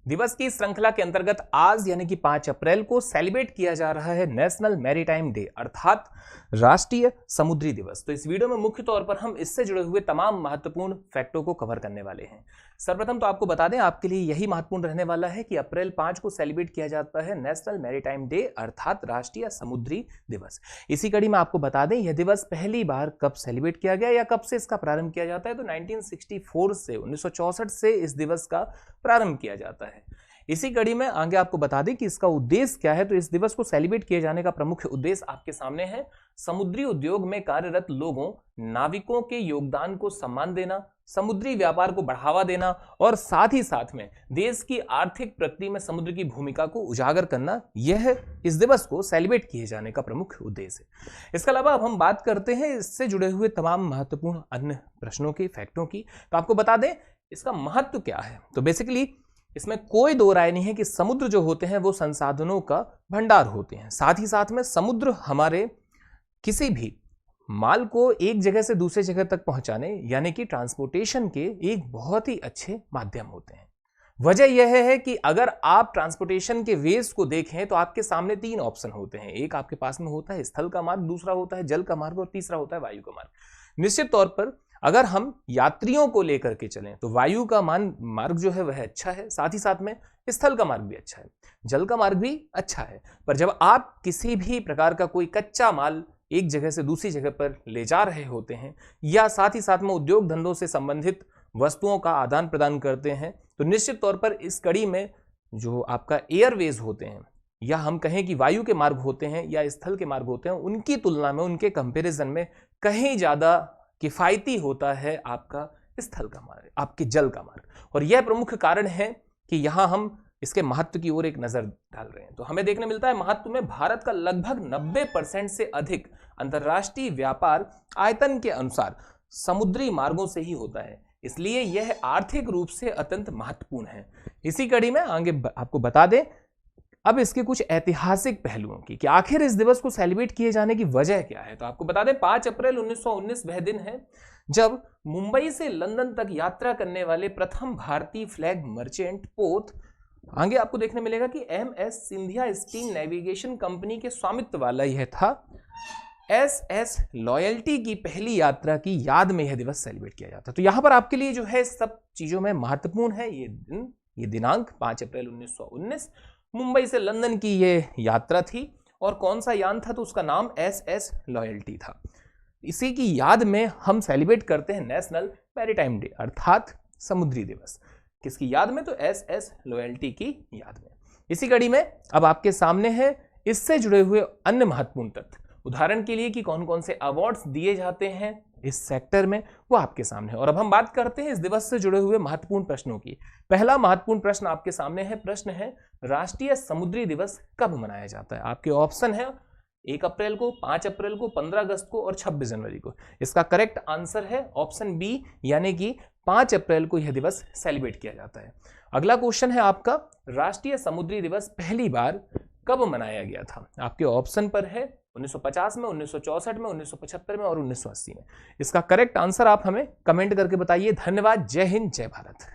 दिवस की श्रृंखला के अंतर्गत आज यानी कि 5 अप्रैल को सेलिब्रेट किया जा रहा है नेशनल मैरीटाइम डे अर्थात राष्ट्रीय समुद्री दिवस। तो इस वीडियो में मुख्य तौर पर हम इससे जुड़े हुए तमाम महत्वपूर्ण फैक्टों को कवर करने वाले हैं। सर्वप्रथम तो आपको बता दें, आपके लिए यही महत्वपूर्ण रहने वाला है कि अप्रैल 5 को सेलिब्रेट किया जाता है नेशनल मैरीटाइम डे अर्थात राष्ट्रीय समुद्री दिवस। इसी कड़ी में आपको बता दें यह दिवस पहली बार कब सेलिब्रेट किया गया या कब से इसका प्रारंभ किया जाता है। तो 1964 से 1964 से इस दिवस का प्रारंभ किया जाता है। इसी कड़ी में आगे आपको बता दें कि इसका उद्देश्य क्या है। तो इस दिवस को सेलिब्रेट किए जाने का प्रमुख उद्देश्य आपके सामने है। समुद्री उद्योग में कार्यरत लोगों, नाविकों के योगदान को सम्मान देना, समुद्री व्यापार को बढ़ावा देना और साथ ही साथ में देश की आर्थिक प्रगति में समुद्र की भूमिका को उजागर करना, यह इस दिवस को सेलिब्रेट किए जाने का प्रमुख उद्देश्य है। इसके अलावा अब हम बात करते हैं इससे जुड़े हुए तमाम महत्वपूर्ण अन्य प्रश्नों की, फैक्टों की। तो आपको बता दें इसका महत्व क्या है। तो बेसिकली इसमें कोई दो राय नहीं है कि समुद्र जो होते हैं वो संसाधनों का भंडार होते हैं। साथ ही साथ में समुद्र हमारे किसी भी माल को एक जगह से दूसरे जगह तक पहुंचाने यानी कि ट्रांसपोर्टेशन के एक बहुत ही अच्छे माध्यम होते हैं। वजह यह है कि अगर आप ट्रांसपोर्टेशन के वेज को देखें तो आपके सामने 3 ऑप्शन होते हैं। एक आपके पास में होता है स्थल का मार्ग, दूसरा होता है जल का मार्ग और तीसरा होता है वायु का मार्ग। निश्चित तौर पर अगर हम यात्रियों को लेकर के चलें तो वायु का मार्ग जो है वह अच्छा है, साथ ही साथ में स्थल का मार्ग भी अच्छा है, जल का मार्ग भी अच्छा है। पर जब आप किसी भी प्रकार का कोई कच्चा माल एक जगह से दूसरी जगह पर ले जा रहे होते हैं या साथ ही साथ में उद्योग धंधों से संबंधित वस्तुओं का आदान प्रदान करते हैं, तो निश्चित तौर पर इस कड़ी में जो आपका एयरवेज होते हैं या हम कहें कि वायु के मार्ग होते हैं या स्थल के मार्ग होते हैं, उनकी तुलना में, उनके कंपैरिजन में कहीं ज्यादा किफायती होता है आपका स्थल का मार्ग, आपके जल का मार्ग। और यह प्रमुख कारण है कि यहां हम इसके महत्व की ओर एक नजर डाल रहे हैं। तो हमें देखने मिलता है महत्व में भारत का लगभग 90% से अधिक अंतर्राष्ट्रीय व्यापार आयतन के अनुसार समुद्री मार्गों से ही होता है, इसलिए यह आर्थिक रूप से अत्यंत महत्वपूर्ण है। इसी कड़ी में आगे आपको बता दें अब इसके कुछ ऐतिहासिक पहलुओं की कि आखिर इस दिवस को सेलिब्रेट किए जाने की वजह क्या है। तो आपको बता दें 5 अप्रैल 1919 वह दिन है जब मुंबई से लंदन तक यात्रा करने वाले प्रथम भारतीय फ्लैग मर्चेंट पोत, आगे आपको देखने मिलेगा कि MS Scindia steam navigation company के स्वामित्व वाला यह था, SS लॉयल्टी की पहली यात्रा की याद में यह दिवस सेलिब्रेट किया जाता है। तो यहां पर आपके लिए जो है सब चीजों में महत्वपूर्ण है ये दिन, ये दिनांक 5 अप्रैल 1919 मुंबई से लंदन की ये यात्रा थी। और कौन सा यान था? तो उसका नाम SS लॉयल्टी था। इसी की याद में हम सेलिब्रेट करते हैं नेशनल मैरीटाइम डे अर्थात समुद्री दिवस। किसकी याद में? तो SS लॉयल्टी की याद में। इसी कड़ी में अब आपके सामने है इससे जुड़े हुए अन्य महत्वपूर्ण तथ्य, उदाहरण के लिए कि कौन कौन से अवार्ड्स दिए जाते हैं इस सेक्टर में, वो आपके सामने है। और अब हम बात करते हैं इस दिवस से जुड़े हुए महत्वपूर्ण प्रश्नों की। पहला महत्वपूर्ण प्रश्न आपके सामने है, प्रश्न है राष्ट्रीय समुद्री दिवस कब मनाया जाता है। आपके ऑप्शन है 1 अप्रैल को, 5 अप्रैल को, 15 अगस्त को और 26 जनवरी को। इसका करेक्ट आंसर है ऑप्शन बी यानी कि 5 अप्रैल को यह दिवस सेलिब्रेट किया जाता है। अगला क्वेश्चन है आपका, राष्ट्रीय समुद्री दिवस पहली बार कब मनाया गया था। आपके ऑप्शन पर है 1950 में, 1964 में, 1975 में और 1980 में। इसका करेक्ट आंसर आप हमें कमेंट करके बताइए। धन्यवाद। जय हिंद, जय भारत।